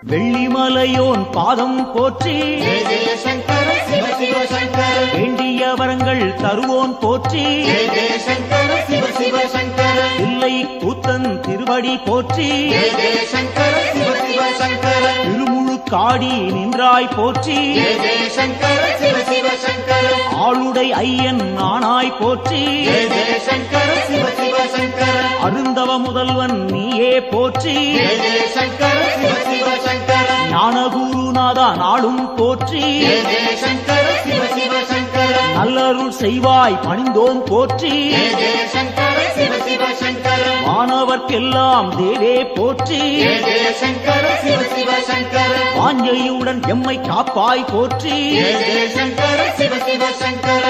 வெள்ளிமலையோன் பாதம் போற்றி ஜெய ஜெய சங்கர சிவ சிவ சங்கர வேண்டிய வரங்கள் தருவோன் போற்றி ஜெய ஜெய சங்கர சிவ சிவ சங்கர இல்லை கூத்தன் திருவடி போற்றி ஜெய ஜெய சங்கர சிவ சிவ சங்கர திருமுழுக்காடி நின்றாய் போற்றி ஜெய ஜெய சங்கர சிவ சிவ சங்கர ஆளுடை ஐயன் நானாய் போற்றி ஜெய ஜெய சங்கர சிவ சிவ சங்கர அருந்தவ முதல்வன் நீயே போற்றி ஜெய ஜெய சங்கர சிவ சிவ சங்கர ஞானகுருநாதா நாளும் போற்றி ஜெய ஜெய சங்கர சிவ சிவ சங்கர நல்லருள் செய்வாய் பணிந்தோம் போற்றி ஜெய ஜெய சங்கர சிவ சிவ சங்கர மாணவர்க்கெல்லாம் தேவே போற்றி ஜெய ஜெய சங்கர சிவ சிவ சங்கர வாஞ்சையுடன் எம்மை காப்பாய் போற்றி ஜெய ஜெய சங்கர சிவ சிவ சங்கர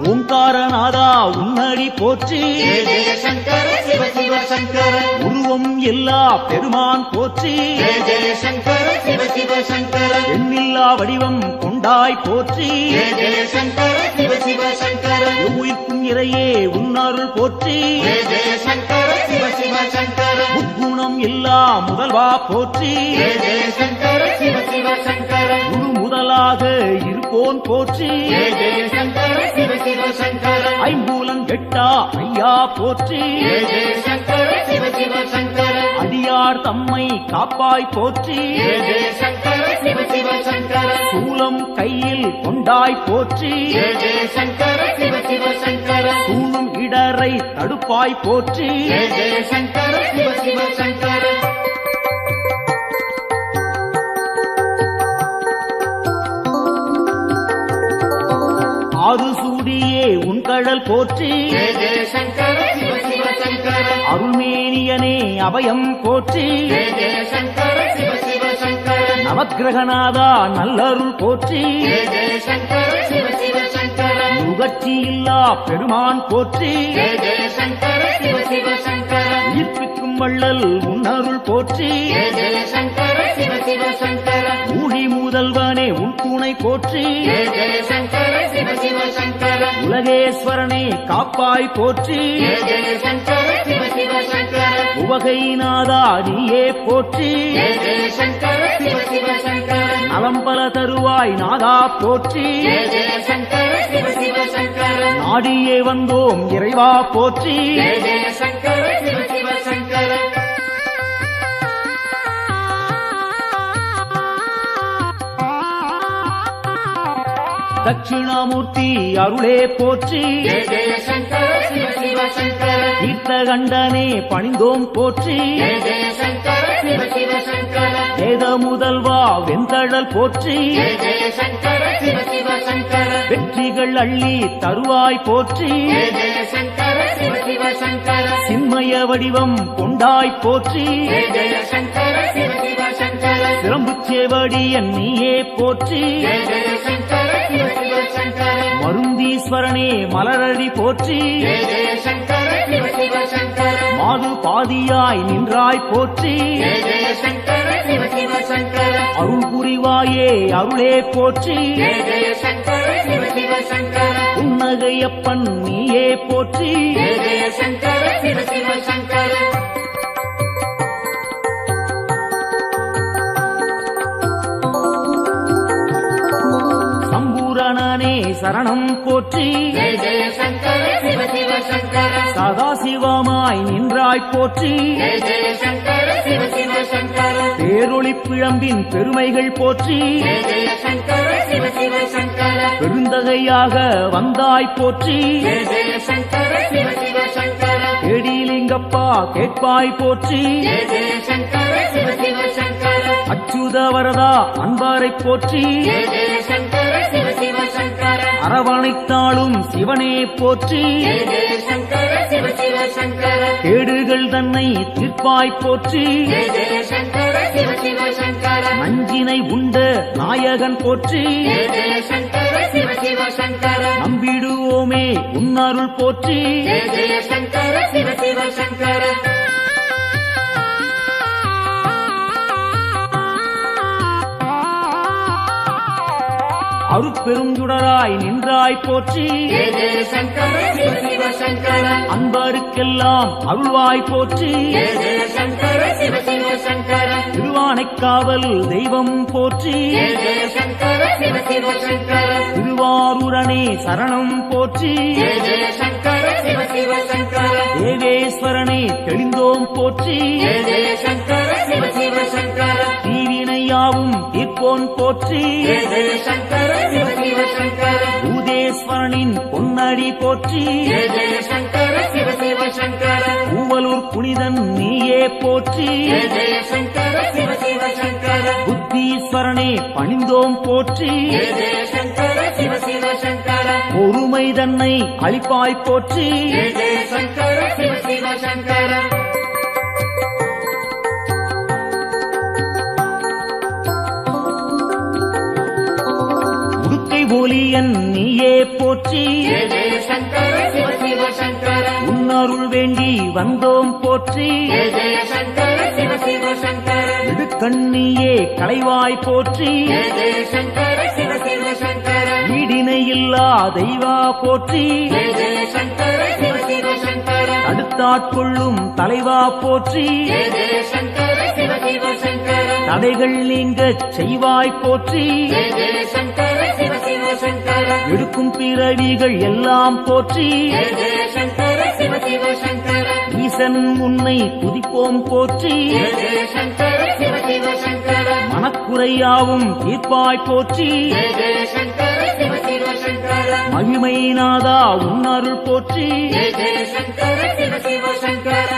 ஓங்காரநாதா உன்னடி போற்றி ஜெய ஜெய சங்கர சிவ சிவ சங்கர உருவம் எல்லா பெருமான் போற்றி ஜெய ஜெய சங்கர சிவ சிவ சங்கர எண்ணில்லா வடிவம் கொண்டாய் போற்றி ஜெய ஜெய சங்கர சிவ சிவ சங்கர உயிர்க்கும் இறையே உன்னருள் போற்றி ஜெய ஜெய சங்கர சிவ சிவ சங்கர முக்குணம் எல்லா முதல்வா போற்றி ஜெய ஜெய சங்கர சிவ சிவ சங்கர குரு முதலாக இருப்போன் போற்றி ஜெய ஜெய சங்கர சிவ சிவ சங்கர ஐம்பூலன் கெட்டா ஐயா போற்றி ஜெய ஜெய சங்கர சிவ சிவ சங்கர அடியார் தம்மை காப்பாய் போற்றி ஜெய ஜெய சங்கர சிவ சிவ சங்கர சூலம் கையில் கொண்டாய் போற்றி ஜெய ஜெய சங்கர சிவ சிவ சங்கர சூழும் இடரை தடுப்பாய் போற்றி ஜெய ஜெய சங்கர சிவ சிவ சங்கர ஆறு சூடியே உன் கடல் போற்றி ஜெய ஜெய சங்கர சிவ சிவ சங்கர அருள்மேனியனே அபயம் போற்றி ஜெய ஜெய சங்கர சிவ சிவ சங்கர நவக்கிரகநாதா நல்லருள் போற்றி ஜெய ஜெய சங்கர சிவ சிவ சங்கர நுகர்ச்சி இல்லா பெருமான் போற்றி ஜெய ஜெய சங்கர சிவ சிவ சங்கர உயிர்ப்பிக்கும் வள்ளல் உன்னருள் போற்றி ஜெய ஜெய சங்கர சிவ சிவ சங்கர ஊழி முதல்வனே உன் துணை போற்றி ஜெய ஜெய சங்கர சிவ சிவ சங்கர உலகேஸ்வரனே காப்பாய் போற்றி ஜெய ஜெய சங்கர சிவ சிவ சங்கர உவகைநாதா நீயே போற்றி ஜெய ஜெய சங்கர சிவ சிவ சங்கர நலம்பல தருவாய் நாதா போற்றி ஜெய ஜெய சங்கர சிவ சிவ சங்கர நாடியே வந்தோம் இறைவா போற்றி ஜெய ஜெய சங்கர சிவ சிவ சங்கர தட்சிணாமூர்த்தி அருளே போற்றி ஜெய ஜெய சங்கர சிவ சிவ சங்கர தீர்த்தகண்டனே பணிந்தோம் போற்றி ஜெய ஜெய சங்கர சிவ சிவ சங்கர வேத முதல்வா வெந்தழல் போற்றி ஜெய ஜெய சங்கர சிவ சிவ சங்கர வெற்றிகள் அள்ளி தருவாய் போற்றி ஜெய ஜெய சங்கர சிவ சிவ சங்கர சின்மய வடிவம் கொண்டாய் போற்றி ஜெய ஜெய சங்கர சிவ சிவ சங்கர சிரம்புச்சேவடியன் நீயே போற்றி ஜெய ஜெய சங்கர சிவ சிவ சங்கர மருந்தீஸ்வரனே மலரடி போற்றி ஜெய ஜெய சங்கர சிவ சிவ சங்கர மாது பாதியாய் நின்றாய் போற்றி ஜெய ஜெய சங்கர சிவ சிவ சங்கர அருள் புரிவாயே அருளே போற்றி ஜெய ஜெய சங்கர சிவ சிவ சங்கர புன்னகையப்பன் நீயே போற்றி ஜெய ஜெய சங்கர சிவ சிவ சங்கர சம்பூரணனே சரணம் போற்றி ஜெய ஜெய சங்கர சிவ சிவ சங்கர சதாசிவமாய் நின்றாய் போற்றி ஜெய ஜெய சங்கர சிவ சிவ சங்கர பேரொளி பிழம்பின் பெருமைகள் போற்றி ஜெய ஜெய சங்கர சிவ சிவ சங்கர பெருந்தகையாக வந்தாய் போற்றி ஜெய ஜெய சங்கர சிவ சிவ சங்கர கேடிலிங்கப்பா கேட்பாய் போற்றி ஜெய ஜெய சங்கர சிவ சிவ சங்கர அச்சுத வரதா அன்பாரை போற்றி ஜெய ஜெய சங்கர சிவ சிவ சங்கர அரவணைத்தாளும் சிவனே போற்றி ஜெய ஜெய சங்கர சிவ சிவ சங்கர கேடுகள் தன்னை தீர்ப்பாய் போற்றி ஜெய ஜெய சங்கர சிவ சிவ சங்கர நஞ்சினை உண்ட நாயகன் போற்றி ஜெய ஜெய சங்கர சிவ சிவ சங்கர நம்பிடுவோமே உன்னருள் போற்றி ஜெய ஜெய சங்கர சிவ சிவ சங்கர அருட்பெருஞ்சுடராய் நின்றாய் போற்றி ஜெய ஜெய சங்கர சிவ சிவ சங்கர அன்பருக்கெல்லாம் அருள்வாய் போற்றி ஜெய ஜெய சங்கர சிவ சிவ சங்கர திருவானைக்காவல் தெய்வம் போற்றி ஜெய ஜெய சங்கர சிவ சிவ சங்கர திருவாரூரணே சரணம் போற்றி ஜெய ஜெய சங்கர சிவ சிவ சங்கர தேவேஸ்வரனே தெளிந்தோம் போற்றி ஜெய ஜெய சங்கர சிவ சிவ சங்கர தீவினையாவும் தீர்ப்போன் போற்றி ஜெய ஜெய சங்கர சிவ சிவ சங்கர பூதேஸ்வரனின் பொன்னடி போற்றி ஜெய ஜெய சங்கர சிவ சிவ சங்கர பூவலூர் புனிதன் நீயே போற்றி ஜெய ஜெய சங்கர சிவ சிவ சங்கர புத்தீஸ்வரனே பணிந்தோம் போற்றி ஜெய ஜெய சங்கர சிவ சிவ சங்கர பொறுமை தன்னை அளிப்பாய் போற்றி ஜெய ஜெய சங்கர சிவ சிவ சங்கர உடுக்கை ஒலியன் நீயே போற்றி ஜெய ஜெய சங்கர சிவ சிவ சங்கர உன்னருள் வேண்டி வந்தோம் போற்றி ஜெய ஜெய சங்கர சிவ சிவ சங்கர இடுக்கண்ணியே களைவாய் போற்றி ஜெய ஜெய சங்கர சிவ சிவ சங்கர ஈடினை இல்லா தெய்வா போற்றி ஜெய ஜெய சங்கர சிவ சிவ சங்கர தடுத்தாட்கொள்ளும் தலைவா போற்றி ஜெய ஜெய சங்கர சிவ சிவ சங்கர தடைகள் நீங்கச் செய்வாய் போற்றி ஜெய ஜெய சங்கர சிவ சிவ சங்கர எடுக்கும் பிறவிகள் எல்லாம் போற்றி ஜெய ஜெய சங்கர சிவ சிவ சங்கர ஈசன் உன்னை துதிப்போம் போற்றி ஜெய ஜெய சங்கர சிவ சிவ சங்கர மனக்குறையாவும் தீர்ப்பாய் போற்றி ஜெய ஜெய சங்கர சிவ சிவ சங்கர மகிமை நாதா உன்னருள் போற்றி ஜெய ஜெய சங்கர சிவ சிவ சங்கர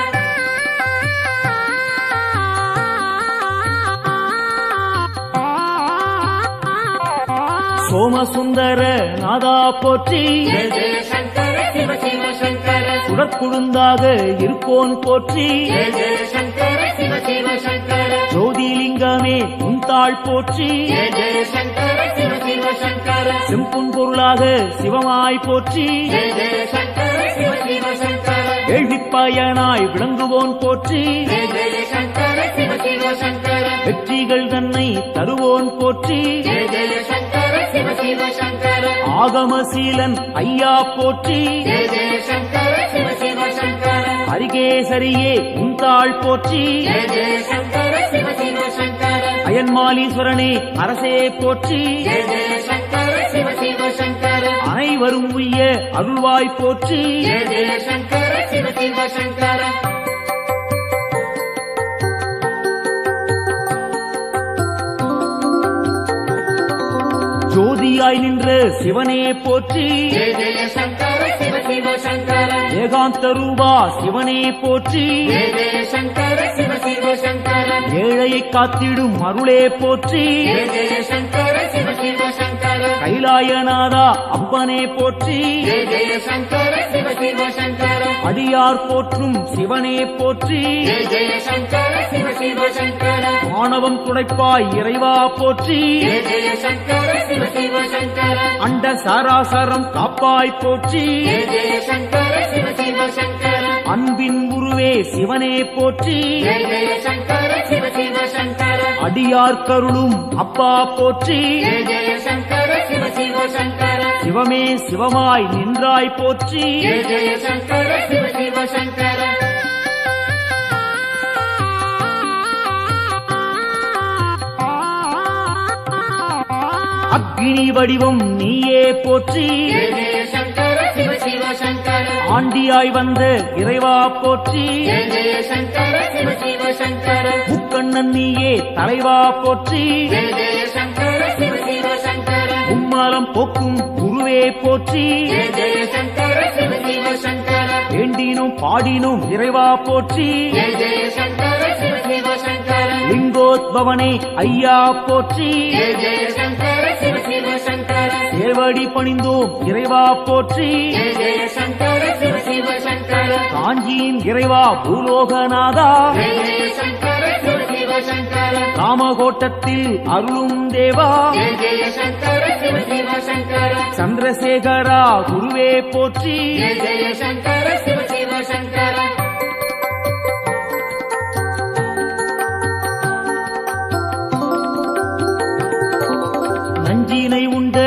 சோமசுந்தர நாதா போற்றி ஜெய ஜெய சங்கர சிவ சிவ சங்கர சுடற்குழுந்தாக இருப்போன் போற்றி ஜெய ஜெய சங்கர சிவ சிவ சங்கர ஜோதிலிங்கமே உன்தாள் போற்றி ஜெய ஜெய சங்கர சிவ சிவ சங்கர செம்புன் பொருளாக சிவமாய் போற்றி ஜெய ஜெய சங்கர சிவ சிவ சங்கர கேள்விப்பயனாய் விளங்குவோன் போற்றி ஜெய ஜெய சங்கர சிவ சிவ சங்கர வெற்றிகள் தன்னை தருவோன் போற்றி ஜெய ஜெய சங்கர சிவ சிவ சங்கர ஆகமசீலன் ஐயா போற்றி ஜெய ஜெய சங்கர சிவ சிவ சங்கர அரிகேசரியே உன்தாள் போற்றி ஜெய ஜெய சங்கர சிவ சிவ சங்கர அயன்மாலீஸ்வரனே அரசே போற்றி ஜெய ஜெய சங்கர சிவ சிவ சங்கர அனைவரும் உய்ய அருள்வாய் போற்றி ஜெய ஜெய சங்கர சிவ சிவ சங்கர ஜோதியாய் நின்ற சிவனே போற்றி ஜெய ஜெய சங்கர சிவ சிவ சங்கர ஏகாந்த ரூபா சிவனே போற்றி ஜெய ஜெய சங்கர சிவ சிவ சங்கர ஏழையை காத்திடும் அருளே போற்றி ஜெய ஜெய சங்கர சிவ சிவ சங்கர கைலாயநாதா அப்பனே போற்றி ஜெய ஜெய சங்கர சிவ சிவ சங்கர அடியார் போற்றும் சிவனே போற்றி ஜெய ஜெய சங்கர சிவ சிவ சங்கர ஆணவம் துடைப்பாய் இறைவா போற்றி ஜெய ஜெய சங்கர சிவ சிவ சங்கர அண்ட சாராசரம் காப்பாய் போற்றி ஜெய ஜெய சங்கர சிவ சிவ சங்கர அன்பின் உருவே சிவனே போற்றி ஜெய ஜெய சங்கர சிவ சிவ சங்கர அடியார் கருளும் அப்பா போற்றி ஜெய ஜெய சங்கர சிவ சிவ சங்கர சிவமே சிவமாய் நின்றாய் போற்றி ஜெய ஜெய சங்கர சிவ சிவ சங்கர அக்னி வடிவம் நீயே போற்றி ஜெய ஜெய சங்கர சிவ சிவ சங்கர ஆண்டியாய் வந்த இறைவா போற்றி ஜெய ஜெய சங்கர சிவ சிவ சங்கர முக்கண்ணன் நீயே தலைவா போற்றி ஜெய ஜெய சங்கர சிவ சிவ சங்கர உம்மாலம் போக்கும் குருவே போற்றி ஜெய ஜெய சங்கர சிவ சிவ சங்கர வேண்டினும் பாடினும் இறைவா போற்றி ஜெய ஜெய சங்கர சிவ சிவ சங்கர லிங்கோத்பவனே ஐயா போற்றி ஜெய ஜெய சங்கர சிவ சிவ சங்கர சேவடி பணிந்தோம் இறைவா போற்றி ஜெய ஜெய சங்கர சிவ சிவ சங்கர காஞ்சியின் இறைவா பூலோகநாதா ஜெய ஜெய சங்கர சிவ சிவ சங்கர ராமகோட்டத்தில் அருளும் தேவா ஜெய ஜெய சங்கர சிவ சிவ சங்கர சந்திரசேகரா குருவே போற்றி ஜெய ஜெய சங்கர சிவ சிவ சங்கர நஞ்சினை உண்ட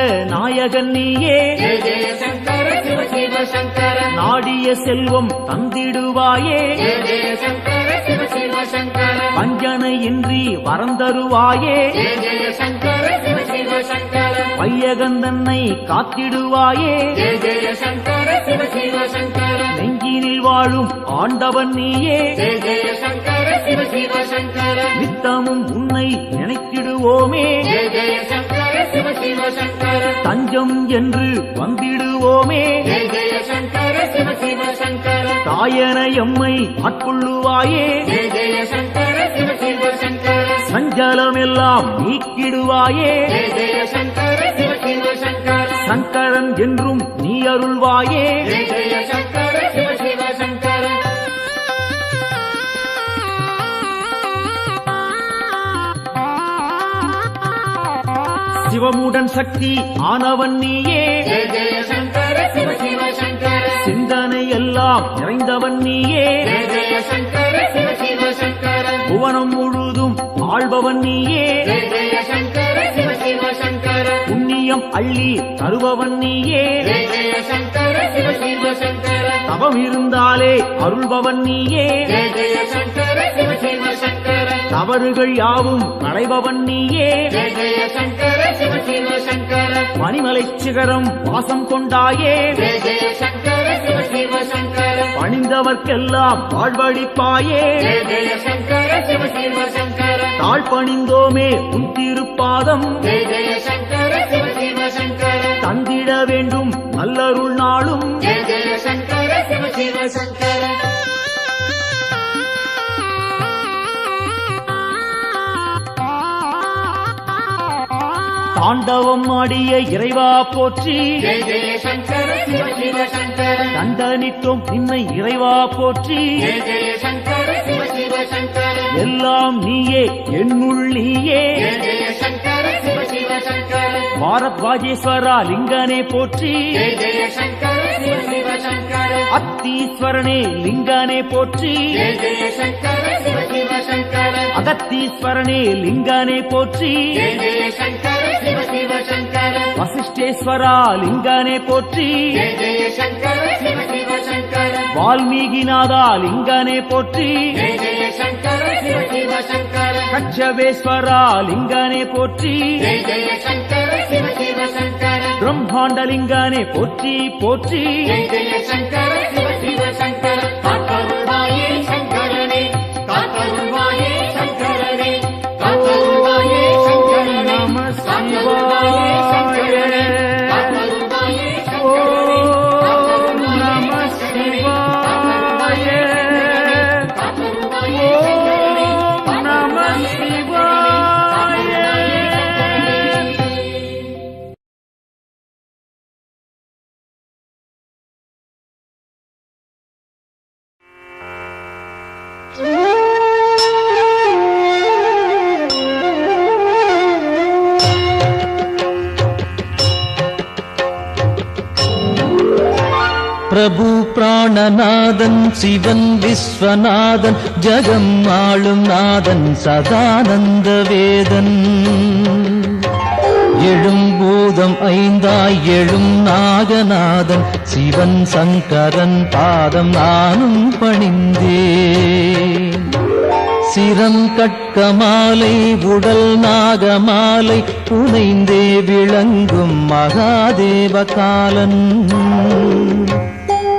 நாயகன் நீயே ஜெய ஜெய சங்கர சிவ சிவ சங்கர நாடிய செல்வம் தந்திடுவாயே ஜெய ஜெய சங்கர சிவ சிவ சங்கர வஞ்சனையின்றி வரந்தருவாயே ஜெய ஜெய சங்கர சிவ சிவ சங்கர வையகந்தன்னை காத்திடுவாயே ஜெய ஜெய சங்கர சிவ சிவ சங்கர நெஞ்சினில் வாழும் ஆண்டவன் நீயே ஜெய ஜெய சங்கர சிவ சிவ சங்கர நித்தமும் உன்னை நினைத்திடுவோமே ஜெய ஜெய சங்கர சிவ சிவ சங்கர தஞ்சம் என்று வந்திடுவோமே ஜெய ஜெய சங்கர சிவ சிவ சங்கர தாயன எம்மை ஆட்கொள்ளுவாயே ஜெய ஜெய சங்கர சிவ சிவ சங்கர சஞ்சலமெல்லாம் நீக்கிடுவாயே ஜெய ஜெய சங்கர சிவ சிவ சங்கர சங்கரன் என்றும் நீ அருள்வாயே ஜெய ஜெய சங்கர சிவ சிவ சங்கர சிவமுடன் சக்தி ஆனவன் நீயே ஜெய ஜெய சங்கர சிவ சிவ சங்கர சிந்தனை எல்லாம் நிறைந்தவன் நீயே ஜெய ஜெய சங்கர சிவ சிவ சங்கர புவனம் முழுதும் ஆள்பவன் நீயே ஜெய ஜெய சங்கர சிவ சிவ சங்கர புண்ணியம் அள்ளி தருபவன் நீயே ஜெய ஜெய சங்கர சிவ சிவ சங்கர தவம் இருந்தாலே அருள்பவன் நீயே ஜெய ஜெய சங்கர சிவ சிவ சங்கர தவறுகள் யாவும் களைபவன் நீயே ஜெய ஜெய சங்கர சிவ சிவ சங்கர பனிமலை சிகரம் வாசம் கொண்டாயே ஜெய ஜெய சங்கர சிவ சிவ சங்கர பணிந்தவர்க்கெல்லாம் வாழ்வழிப்பாயே ஜெய ஜெய சங்கர சிவ சிவ சங்கர தாழ் பணிந்தோமே உன் திருப்பாதம் ஜெய ஜெய சங்கர சிவ சிவ சங்கர தந்திட வேண்டும் நல்லருள் நாளும் ஜெய ஜெய சங்கர சிவ சிவ சங்கர தாண்டவம் ஆடிய இறைவா போற்றி ஜெய ஜெய சங்கர சிவ சிவ சங்கர தண்டனிட்டோம் நின்னை இறைவா போற்றி ஜெய ஜெய சங்கர சிவ சிவ சங்கர எல்லாம் நீயே என்னுள் நீயே ஜெய ஜெய சங்கர சிவ சிவ சங்கர பாரத்வாஜேஸ்வரா லிங்கனே போற்றி ஜெய ஜெய சங்கர சிவ சிவ சங்கர அத்தீஸ்வரனே லிங்கனே போற்றி ஜெய ஜெய சங்கர சிவ சிவ சங்கர அகத்தீஸ்வரனே லிங்கனே போற்றி ஜெய ஜெய சங்கர சிவ சிவ சங்கர வசிஷ்டேஸ்வரா லிங்கனே போற்றி ஜெய ஜெய சங்கர சிவ சிவ சங்கர வால்மீகிநாதா லிங்கனே போற்றி ஜெய ஜெய சங்கர சிவ சிவ சங்கர கச்சபேஸ்வரா லிங்கனே போற்றி ஜெய ஜெய சங்கர சிவ சிவ சங்கர பிரம்மாண்டலிங்கனே போற்றி போற்றி ஜெய ஜெய சங்கர சிவ சிவ சங்கர காத்தருள்வாயே சங்கரனே காத்தருள்வாயே சங்கரனே காத்தருள்வாயே சங்கரனே நம காத்தருள்வாயே சங்கரனே காத்தருள்வாயே சங்கரனே ஓம் நம சிவாய காத்தருள்வாயே ஓம் நம சிவாய பிரபு பிராணநாதன் சிவன் விஸ்வநாதன் ஜகம் ஆளும் நாதன் சதானந்த வேதன் எழும் பூதம் ஐந்தாய் எழும் நாகநாதன் சிவன் சங்கரன் பாதம் நானும் பணிந்தேன் சிரம் கட்கமாலை உடல் நாகமாலை புனைந்தே விளங்கும் மகாதேவ காலன்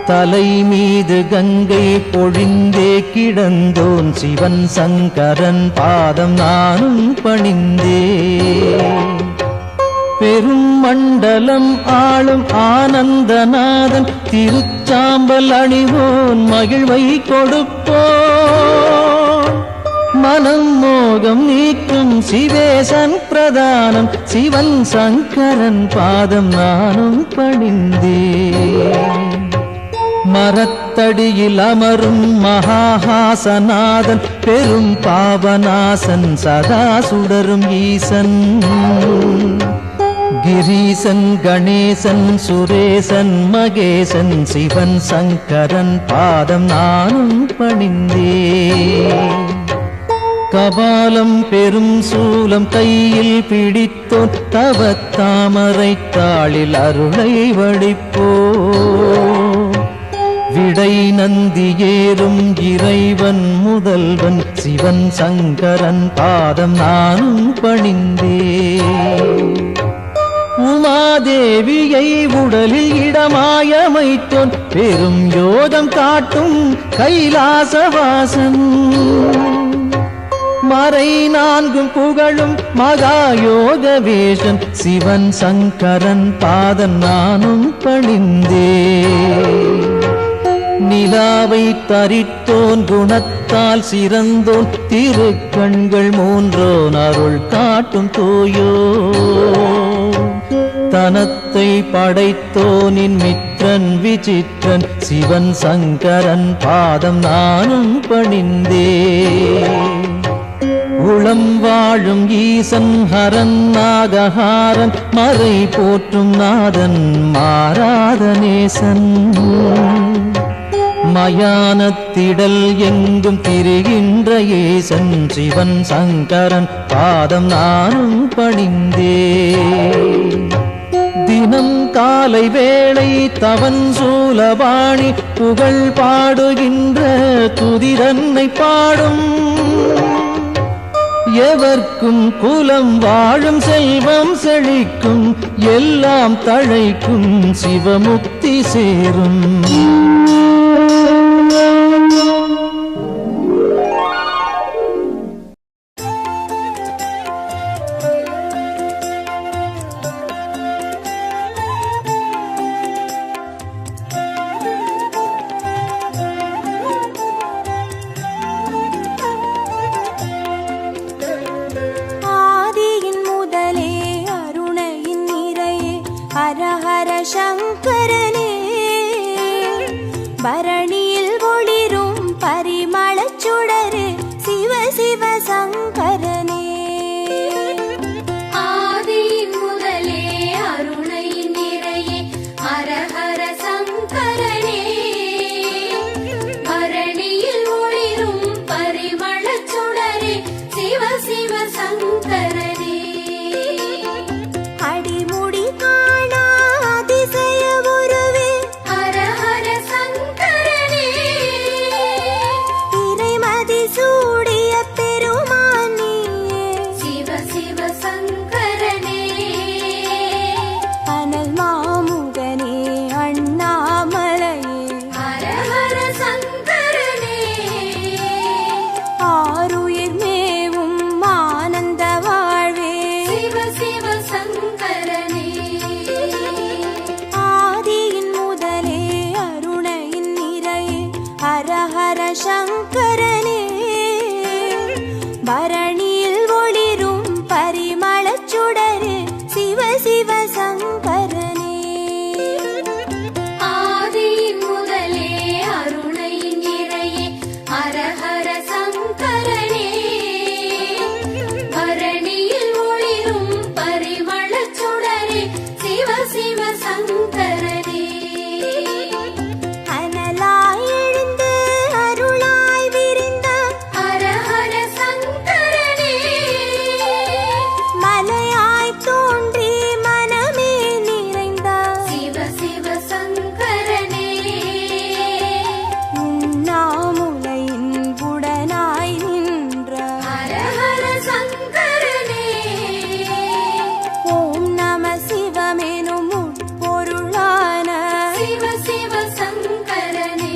தலை மீது கங்கை பொழிந்தே கிடந்தோன் சிவன் சங்கரன் பாதம் நானும் பணிந்தேன் பெரும் மண்டலம் ஆளும் ஆனந்தநாதன் திருச்சாம்பல் அணிவோன் மகிழ்வை கொடுப்போன் மனம் மோகம் நீக்கும் சிவேசன் பிரதானம் சிவன் சங்கரன் பாதம் நானும் பணிந்தேன் மரத்தடியில் அமரும் மகாஹாசநாதன் பெரும் பாவநாசன் சதா சுடரும் ஈசன் கிரீசன் கணேசன் சுரேசன் மகேசன் சிவன் சங்கரன் பாதம் நானும் பணிந்தேன் கபாலம் பெரும் சூலம் கையில் பிடித்தோன் தவத்தாமரை தாளில் அருளை வடிப்போ விடை நந்தி ஏறும் இறைவன் முதல்வன் சிவன் சங்கரன் பாதம் நானும் பணிந்தே உமாதேவியை உடலில் இடமாயமைத்தோன் பெரும் யோதம் காட்டும் கைலாசவாசன் மறை நான்கும் புகழும் மகாயோக வேஷன் சிவன் சங்கரன் பாதம் நானும் பணிந்தே நிலாவை தரித்தோன் குணத்தால் சிறந்தோன் திருக்கண்கள் மூன்றோன் அருள் காட்டும் தூயோ தனத்தை படைத்தோனின் மித்திரன் விசித்திரன் சிவன் சங்கரன் பாதம் நானும் பணிந்தே உளம் வாழும் ஈசன் ஹரன் நாகஹாரன் மறை போற்றும் நாதன் மாறாத நேசன் மயானத்திடல் எங்கும் திரிகின்ற ஏசன் சிவன் சங்கரன் பாதம் நானும் பணிந்தே தினம் காலை வேளை தவன் சூலபாணி புகழ் பாடுகின்ற துதிரன்னை பாடும் எவர்க்கும் குலம் வாழும் செல்வம் செழிக்கும் எல்லாம் தழைக்கும் சிவமுக்தி சேரும் ஹர ஹர சங்கரனே பரணியில் ஒளிரும் பரிமளச் சுடரே சிவ சிவ சங்கரனே ஆதியின் முதலே அருணையின் நிறையே ஹர ஹர சங்கரனே பரணியில் ஒளிரும் பரிமளச் சுடரே சிவ சிவ சங்கரனே அடிமுடி காணா அதிசய உருவே ஹர ஹர சங்கரனே இறைமதி சூடிய பெருமான் நீயே சிவ சிவ சங்கரனே அனல் மாமுகனே அண்ணாமலையே ஹர ஹர சங்கரனே ஆருயிர் மேவும் ஆனந்த வாழ்வே சிவ சிவ சங்கரனே ஆதியின் முதலே அருணையின் நிறையே ஹர ஹர சங்கரனே பரணியில் ஒளிரும் பரிமளச் சுடரே சிவ சிவ சங்கரனே ஆதியின் முதலே அருணையின் நிறையே ஹர ஹர சங்கரனே பரணியில் ஒளிரும் பரிமளச் சுடரே சிவ சிவ சங்கரனே அனலாய் எழுந்து அருளாய் விரிந்த ஹர ஹர சங்கரனே மலையாய் தோன்றி மனமே நிறைந்த சிவ சிவ சங்கரனே உண்ணாமுலையின் உடனாய் நின்ற ஹர ஹர சங்கரனே ஓம் நம சிவமெனும் பொருளான சிவ சிவ சங்கரனே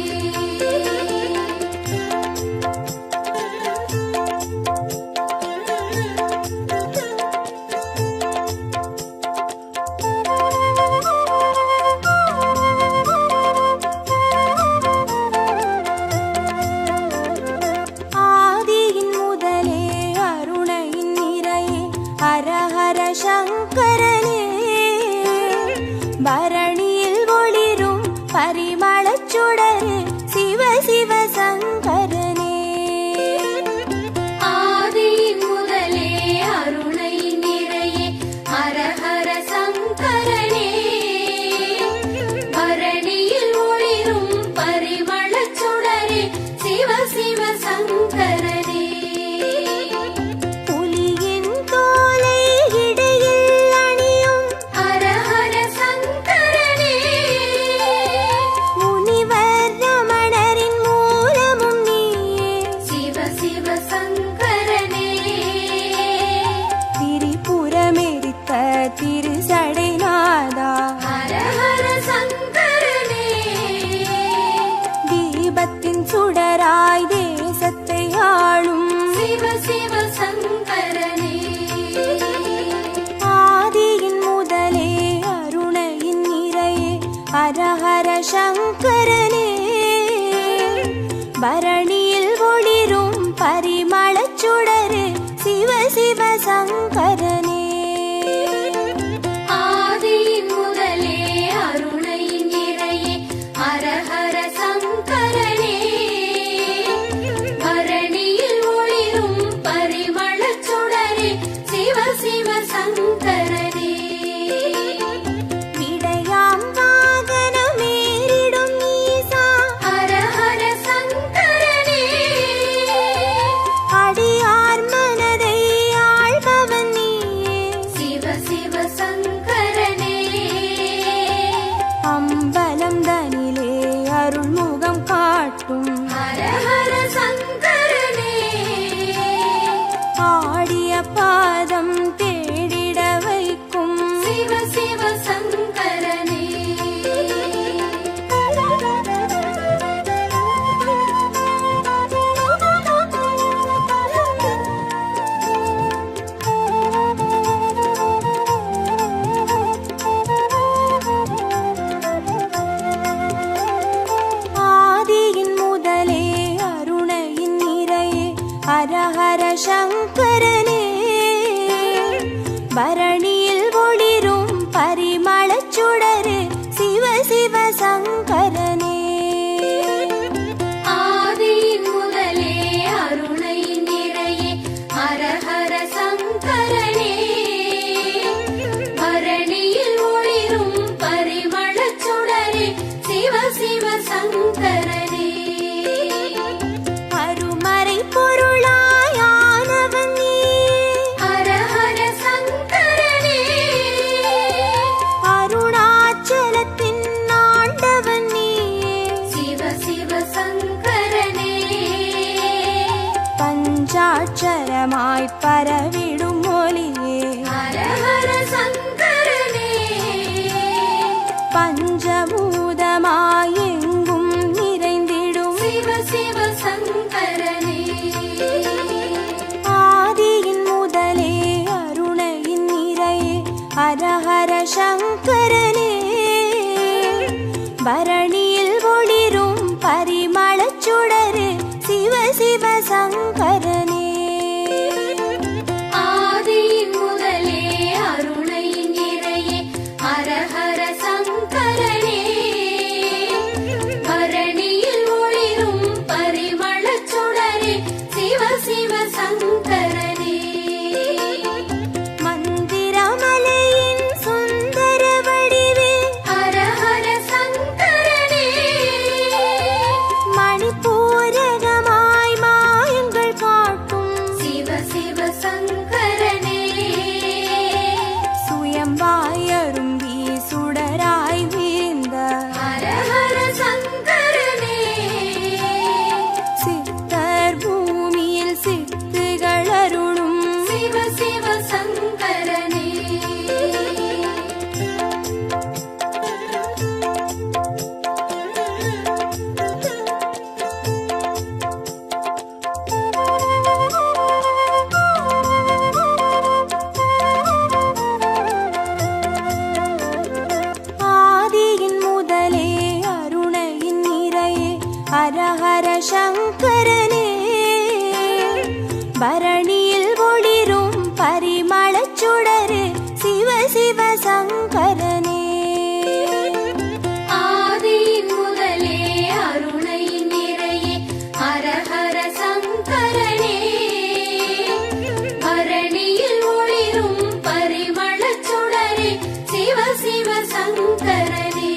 ஆதியின் முதலே அருணையின் நிறையே ஹர ஹர சங்கரனே பரணியில் ஒளிரும் பரிமளச் சுடரே சிவ சிவ சங்கரனே ஆதியின் முதலே அருணையின் நிறையே ஹர ஹர சங்கரனே பரணியில் ஒளிரும் பரிமளச் சுடரே சிவ சிவ சங்கரனே எங்கும் நிறைந்திடும் சிவ சிவ சங்கரனே ஆதியின் முதலே அருணையின் நிறையே ஹரஹர சங்கரனே பரணியில் ஒளிரும் பரிமளச் சுடரே சிவ சிவ சங்கரனே ஆதியின் முதலே அருணையின் நிறையே ஹரஹர சங்கரனே பரணியில் ஒளிரும் பரிமளச் சுடரே சிவ சிவ சங்கரனே மந்திரமலையின் சுந்தர வடிவே ஹரஹர சங்கரனே மணிப்பூரகமாய் மாயங்கள் காட்டும் சிவ சிவ சங்கரனே சுயம்பாய் அரும்பி சுடராய் வீழ்ந்த ஹரஹர சங்கரனே சித்தர் பூமியில் சித்துகள் அருளும் சிவ சிவ சங்கரனே ஆதியின் முதலே அருணையின் நிறையே ஹரஹர சங்கரனே பரணியில் ஒளிரும் பரிமளச் சுடரே சிவ சிவ சங்கரனே ஆதியின் முதலே அருணையின் நிறையே ஹரஹர சங்கரனே பரணியில் ஒளிரும் பரிமளச் சுடரே சிவ சிவ சங்கரனே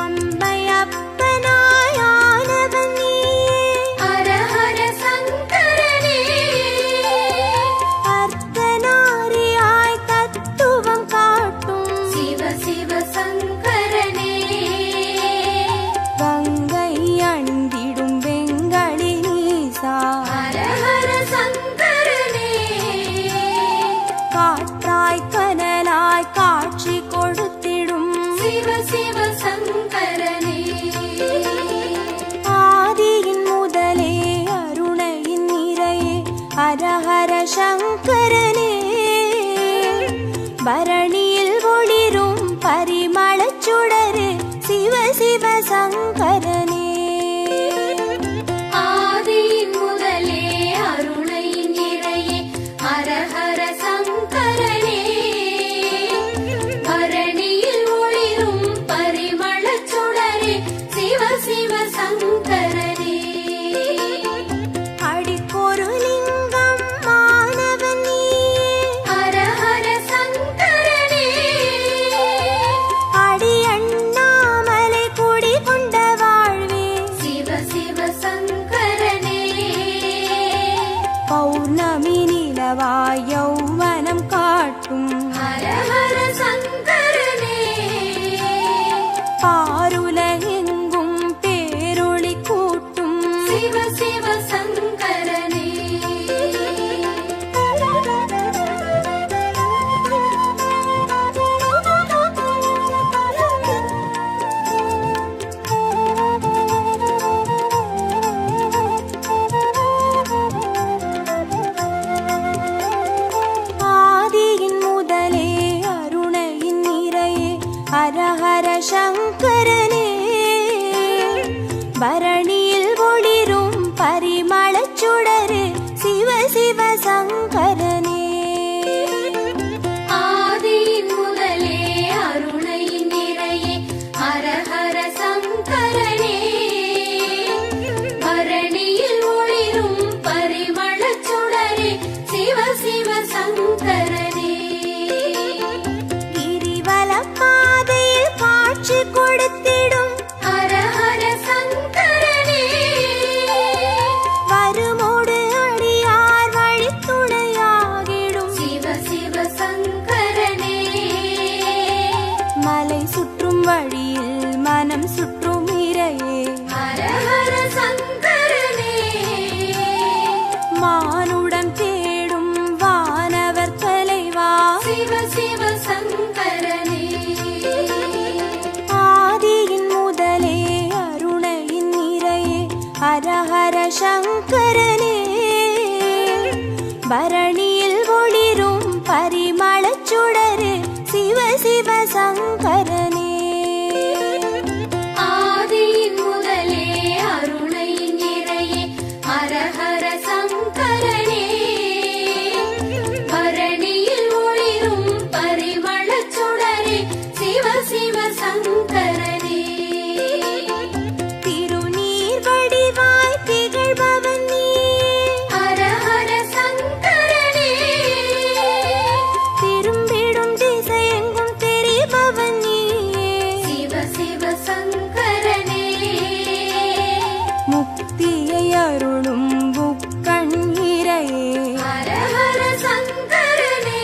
அம்மையப்பனாய் ஆனவன் நீயே ஹரஹர சங்கரனே அர்த்தநாரியாய் தத்துவம் காட்டும் சிவ சிவ சங்கரனே கங்கை அணிந்திடும் வெங்களி நீசா ஹரஹர சங்கரனே காற்றாய் கனலாய் காட்சி கொடுத்திடும் சிவ சிவ சங்கரனே ஆதியின் முதலே அருணையின் நிறையே ஹரஹர சங்கரனே பரணியில் ஒளிரும் பரிமளச் சுடரே சிவ சிவ சங்கரனே ஆதியின் முதலே அருணையின் நிறையே ஹரஹர சங்கரனே பரணியில் ஒளிரும் பரிமளச் சுடரே சிவ சிவ சங்கரனே அடிக்கொரு லிங்கம் மாணவன் நீயே ஹரஹர சங்கரனே அடி அண்ணாமலை குடி கொண்ட வாழ்வே சிவ சிவ சங்கரனே பௌர்ணமி நிலவாய் யௌவனம் காட்டும் ஹரஹர சங்கரனே பாருலகெங்கும் பேரொளி கூட்டும் சிவ சிவ சங்கரனே ஆதியின் முதலே அருணையின் நிறையே ஹரஹர சங்கரனே பரணியில் ஒளிரும் பரிமளச் சுடரே சிவ சிவ சங்கரனே ஆதியின் முதலே அருணையின் நிறையே ஹரஹர சங்கரனே பரணியில் ஒளிரும் பரிமளச் சுடரே சிவ சிவ சங்கரனே கிரிவல பாதையில் காட்சி கொடுத்திடும் ஹரஹர சங்கரனே வருமோடு அடியார் வழித்துணையாகிடும் சிவ சிவ சங்கரனே மலை சுற்றும் வழியில் மனம் சுற்றும் இறையே ஹரஹர சங்கரனே மானுடம் தேடும் வானவர் தலைவா சிவ சிவ சங்கரனே பரணியில் ஒளிரும் பரிமளச் சுடரு சிவ சிவ சங்கரனே. ஆதியின் முதலே அருணையின் நிறையே ஹரஹர சங்கரனே. பரணியில் ஒளிரும் பரிமளச் சுடரே சிவ சிவ சங்கரனே. திருநீர் வடிவாய் திகழ்பவன் நீ ஹரஹர சங்கரனே. திரும்பிடும் திசையெங்கும் தெரிபவன் நீயே. சிவ சிவ சங்கரனே. முக்தியை அருளும் முக்கண்ணிரையே ஹரஹர சங்கரனே.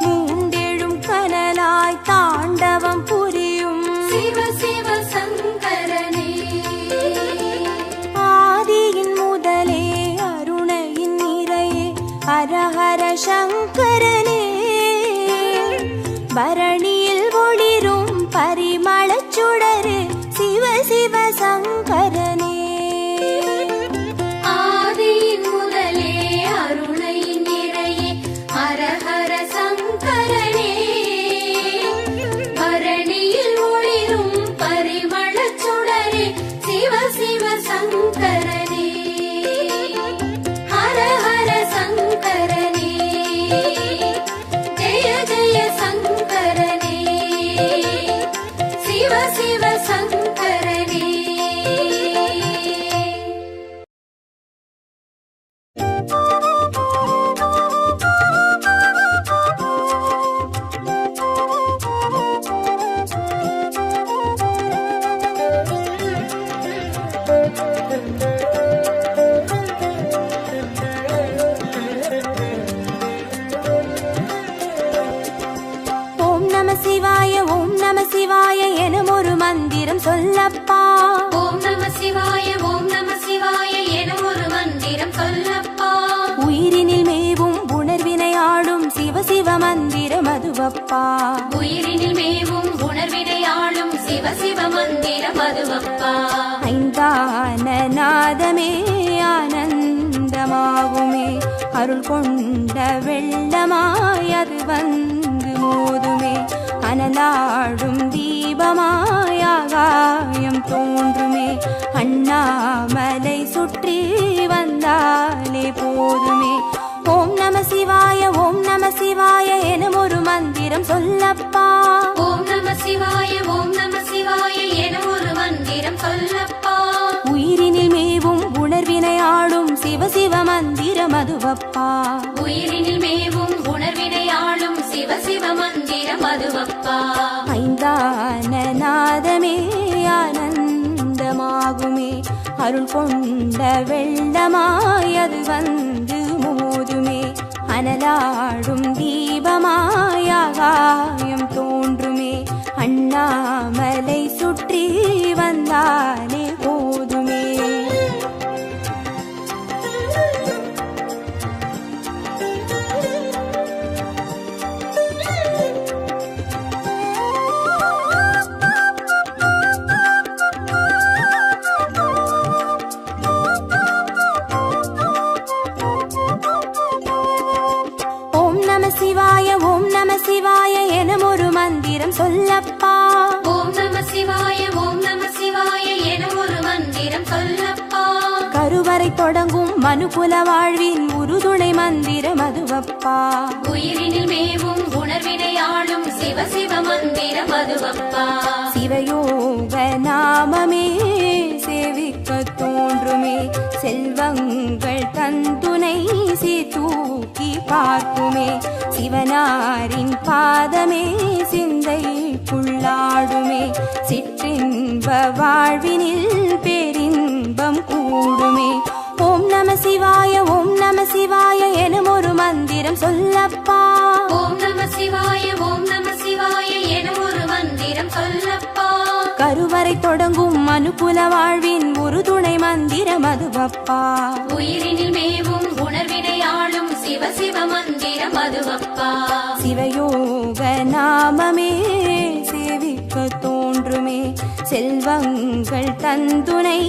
மூண்டெழும் கனலாய் தாண்டவம் புரியும் சிவ சிவ சங்கரனே. ஆதியின் முதலே அருணையின் நிறையே ஹரஹர சங்கரனே. பரணியில் ஒளிரும் பரிமளச் சுடரு சிவ சிவ சங்கரனே. ஆதியின் முதலே அருணையின் நிறையே ஹரஹர சங்கரனே. பரணியில் ஒளிரும் பரிமளச் சுடரே சிவ சிவ சங்கரனே. ஹரஹர சங்கரனே. ஜெய ஜெய சங்கரனே. சிவ சிவ சங்கரனே. ஓம் நம சிவாய ஓம் நம சிவாய எனும் ஒரு மந்திரம் சொல்லப்பா. ஓம் நம சிவாய ஓம் நம சிவாய என ஒரு மந்திரம் சொல்லப்பா. உயிரினில் மேவும் உணர்வினை ஆளும் சிவ சிவ மந்திரம் அதுவப்பா. உயிரினில் மேவும் உணர்வினை ஆளும் சிவ சிவ மந்திரம் அதுவப்பா. ஐந்தான நாதமே ஆனந்தமாகுமே அருள் கொண்ட வெள்ளமாய் அது வந்து மோதுமே. அனலாடும் தீபமாய் ஆகாயம் தோன்றுமே. அண்ணாமலை சுற்றி வந்தாலே போதுமே. ஓம் நம சிவாய ஓம் நம சிவாய எனும் ஒரு மந்திரம் சொல்லப்பா. ஓம் நம சிவாய ஓம் நம சிவாய என ஒரு மந்திரம் சொல்லப்பா. உயிரினில் மேவும் உணர்வினை ஆளும் சிவ சிவ மந்திரம் அதுவப்பா. உயிரினில் மேவும் உணர்வினை ஆளும் சிவ சிவ மந்திரம் அதுவப்பா. ஐந்தான நாதமே ஆனந்தமாகுமே அருள் கொண்ட வெள்ளமாய் அது வந்து மோதுமே. அனலாடும் தீபமாய் ஆகாயம் தோன்றுமே. அண்ணாமலை சுற்றி வந்தாலே போதுமே. ஓம் நம சிவாய ஓம் நம சிவாய எனும் ஒரு மந்திரம் சொல்லப்பா. ஓம் நம சிவாய ஓம் நம சிவாய என ஒரு மந்திரம் சொல்லப்பா. கருவறை தொடங்கும் மனுகுல வாழ்வின் உறுதுணை மந்திரம் அதுவப்பா. உயிரினில் மேவும் உணர்வினை ஆளும் சிவ சிவ மந்திரம் அதுவப்பா. சிவயோக நாமமே சேவிக்க தோன்றுமே. செல்வங்கள் தந்துணை தூக்கி பார்க்குமே. சிவனாரின் பாதமே சிந்தைக்குள்ளாடுமே. சிற்றின்ப வாழ்வினில் பேரின்பம் கூடுமே. ஓம் நம சிவாய ஓம் நம சிவாய எனும் ஒரு மந்திரம் சொல்லப்பா. ஓம் நம சிவாய ஓம் நம சிவாய என ஒரு மந்திரம் சொல்லப்பா. கருவறை தொடங்கும் மனுகுல வாழ்வின் உறுதுணை மந்திரம் அதுவப்பா. உயிரினில் மேவும் உணர்வினை ஆளும் சிவ சிவ மந்திரம் அதுவப்பா. சிவயோக நாமமே சேவிக்க தோன்றுமே. செல்வங்கள் தந்துணை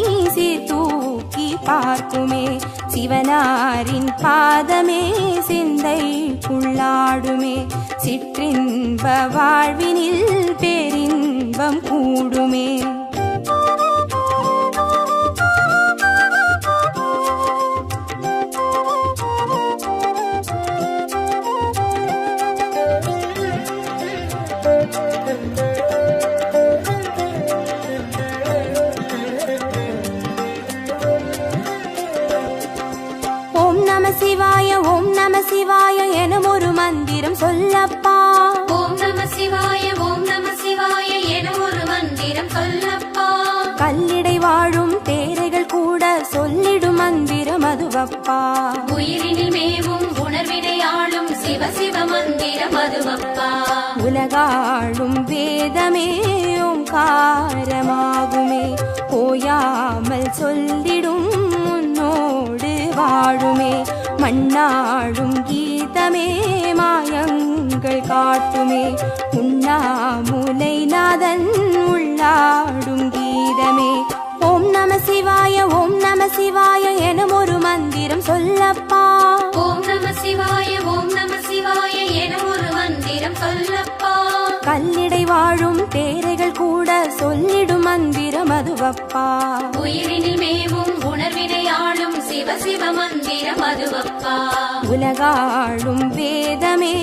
தூக்கி பார்க்குமே. சிவனாரின் பாதமே சிந்தை உள்ளாடுமே சிற்றின்ப வாழ்வினில் பேரின்பம் கூடுமே சிவாய ஓம் நம சிவாய எனும் ஒரு மந்திரம் சொல்லப்பா ஓம் நம சிவாய ஓம் நம சிவாய எனும் ஒரு மந்திரம் சொல்லப்பா கல்லிடை வாழும் தேரைகள் கூட சொல்லிடும் மந்திரம் அதுவப்பா உயிரினில் மேவும் உணர்வினை ஆளும் சிவ சிவ மந்திரம் அதுவப்பா உலகாளும் வேதமே ஓங்காரமாகுமே ஓயாமல் சொல்லிடும் உன்னோடு வாழுமே மண்ணாடும் கீதமே மாயங்கள் காட்டுமே உண்ணாமுலை நாதன் உள்ளாடும் கீதமே ஓம் நம சிவாய ஓம் நம சிவாய எனும் ஒரு மந்திரம் சொல்லப்பா ஓம் நம சிவாய ஓம் நம சிவாய எனும் ஒரு மந்திரம் சொல்லப்பா கல்லிடை வாழும் தேரைகள் கூட சொல்லிடும் மந்திரம் அதுவப்பா உயிரினில் மேவும் உணர்வினை ஆளும் சிவ சிவ மந்திரம் அதுவப்பா உலகாளும் வேதமே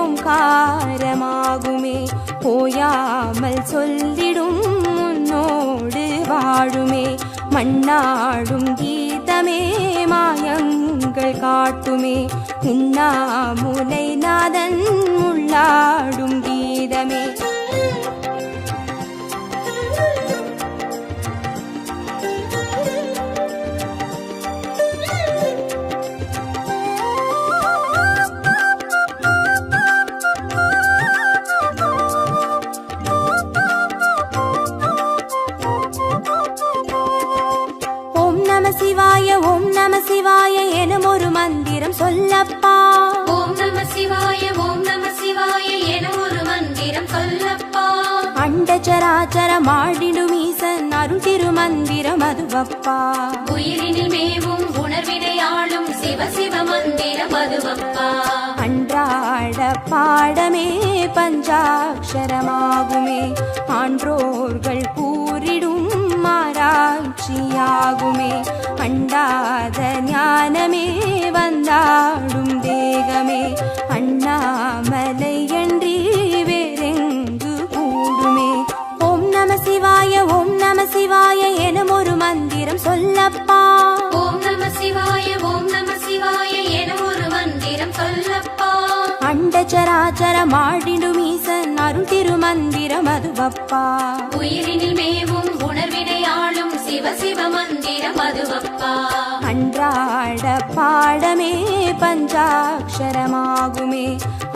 ஓங்காரமாகுமே ஓயாமல் சொல்லிடும் உன்னோடு வாழுமே மண்ணாடும் கீதமே மாயங்கள் காட்டுமே உண்ணாமுலை நாதன் உள்ளாடும் கீதமே சிவாய ஓம் நம சிவாய எனும் ஒரு மந்திரம் சொல்லப்பா ஓம் நம சிவாய ஓம் நம சிவாய எனும் ஒரு மந்திரம் சொல்லப்பா அண்டச்சராச்சர மாடிடும் ஈசன் அருள் திருமந்திரம் அதுவப்பா உயிரினில் மேவும் உணர்வினை ஆளும் சிவ சிவ மந்திரம் அதுவப்பா அன்றாட பாடமே பஞ்சாட்சரமாகுமே ஆன்றோர்கள் கூறிடும் ஆராய்ச்சியாகுமே அண்டாத ஞானமே வந்தாடும் தேகமே அண்ணாமலை என்றி வேறெங்கு கூடுமே ஓம் நம சிவாய ஓம் நம சிவாய எனும் ஒரு மந்திரம் சொல்லப்பா ஓம் நம சிவாய ஓம் நம சிவாய எனும் ஒரு மந்திரம் சொல்லப்பா அண்டச்சராச்சர மாடிடும் ஈசன் அருள் திருமந்திரம் அதுவப்பா உயிரினில் மேவும் உணர்வினை ஆளும் சிவ சிவ மந்திரம் அதுவப்பா அன்றாட பாடமே பஞ்சாட்சரமாகுமே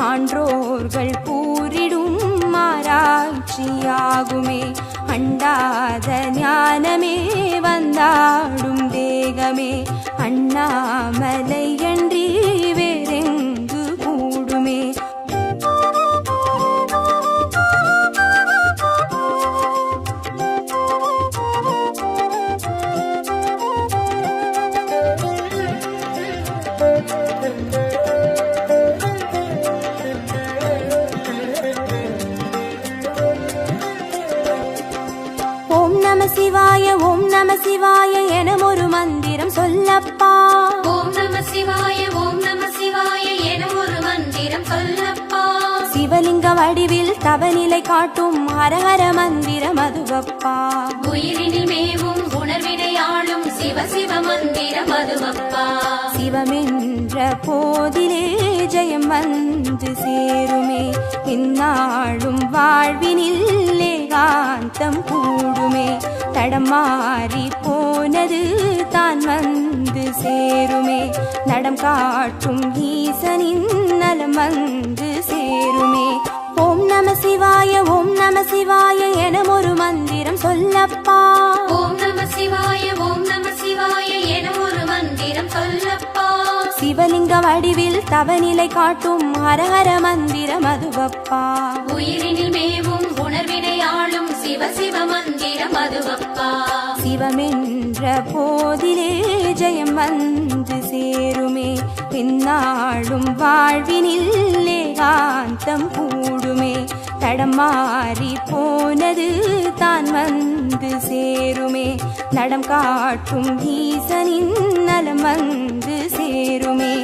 ஆன்றோர்கள் கூறிடும் ஆராய்ச்சியாகுமே அண்டாத ஞானமே வந்தாடும் தேகமே அண்ணாமலை என்றி வேறெங்கு கூடுமே ஓம் நம சிவாய ஓம் நம சிவாய எனும் ஒரு மந்திரம் சொல்லப்பா ஓம் நம சிவாய ஓம் நம சிவாய எனும் ஒரு மந்திரம் சொல்லப்பா சிவலிங்க வடிவில் தவநிலை காட்டும் ஹரஹர மந்திரம் அதுவப்பா உயிரினில் மேவும் உணர்வினை ஆளும் சிவ சிவ மந்திரம் அதுவப்பா சிவமென்ற போதிலே ஜெயம் வந்து சேருமே இந்நாளும் வாழ்வினில் ஏகாந்தம் கூடுமே தடமாறி போனது தான் வந்து சேருமே நடம் காட்டும் ஈசனின் நலம் வந்து சேருமே ஓம் நம சிவாய ஓம் நம சிவாய எனும் ஒரு மந்திரம் சொல்லப்பா ஓம் நம சிவாய ஓம் நம சிவாய எனும் ஒரு மந்திரம் சொல்லப்பா சிவலிங்க வடிவில் தவநிலை காட்டும் ஹரஹர மந்திரம் அதுவப்பா உயிரினில் மேவும் உணர்வினை ஆளும் சிவ சிவ மந்திரம் அதுவப்பா சிவமென்ற போதிலே ஜெயம் வந்து சேருமே. பின்னாளும் வாழ்வினில் ஏகாந்தம் கூடுமே. தடம் மாறி போனது தான் வந்து சேருமே. நடம் காட்டும் ஈசனின் நலம் வந்து சேருமே.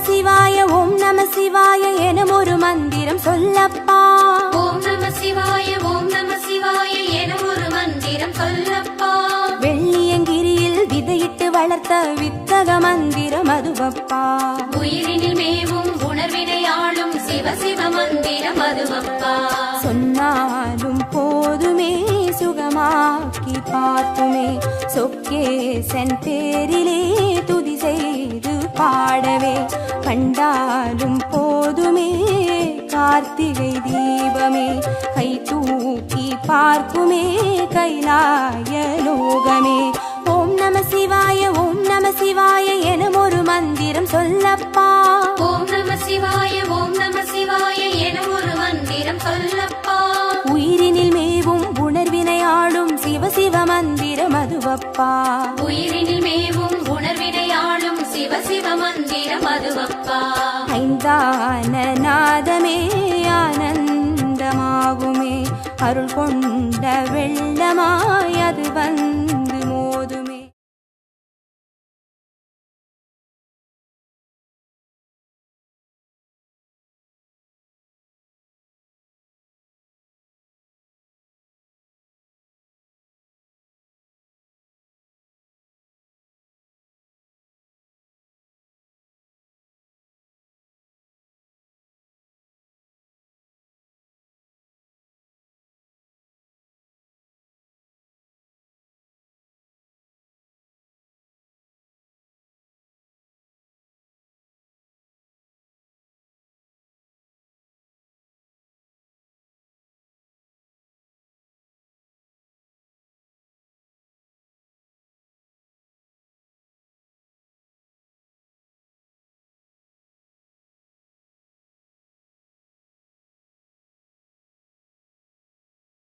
சிவாய ஓம் நம சிவாய எனும் ஒரு மந்திரம் சொல்லப்பா. ஓம் நம சிவாய ஓம் நம சிவாய எனும் ஒரு மந்திரம் சொல்லப்பா. வெள்ளியங்கிரியில் விதையிட்டு வளர்த்த வித்தக மந்திரம் அதுவப்பா. உயிரினில் மேவும் உணர்வினையாளும் சிவ சிவ மந்திரம் அதுவப்பா. சொன்னாலும் போதுமே சுகமாக்கி பார்த்துமே. சொக்கேசன் பேரிலே துதி செய்து பாடவே. கண்டாலும் போதுமே கார்த்திகை தீபமே. கை தூக்கி பார்க்குமே கைலாய லோகமே. ஓம் நம சிவாய ஓம் நம சிவாய எனும் ஒரு மந்திரம் சொல்லப்பா. ஓம் நம சிவாய ஓம் நம சிவாய எனும் ஒரு மந்திரம் சொல்லப்பா. உயிரினில் மேவும் உணர்வினையாளும் சிவ சிவ மந்திரம் அதுவப்பா. உயிரினில் மேவும் உணர்வினையாளும் சிவ சிவ மந்திரம் அதுவப்பா. ஐந்தான நாதமே ஆனந்தமாகுமே. அருள் கொண்ட வெள்ளமாய் அது வந்து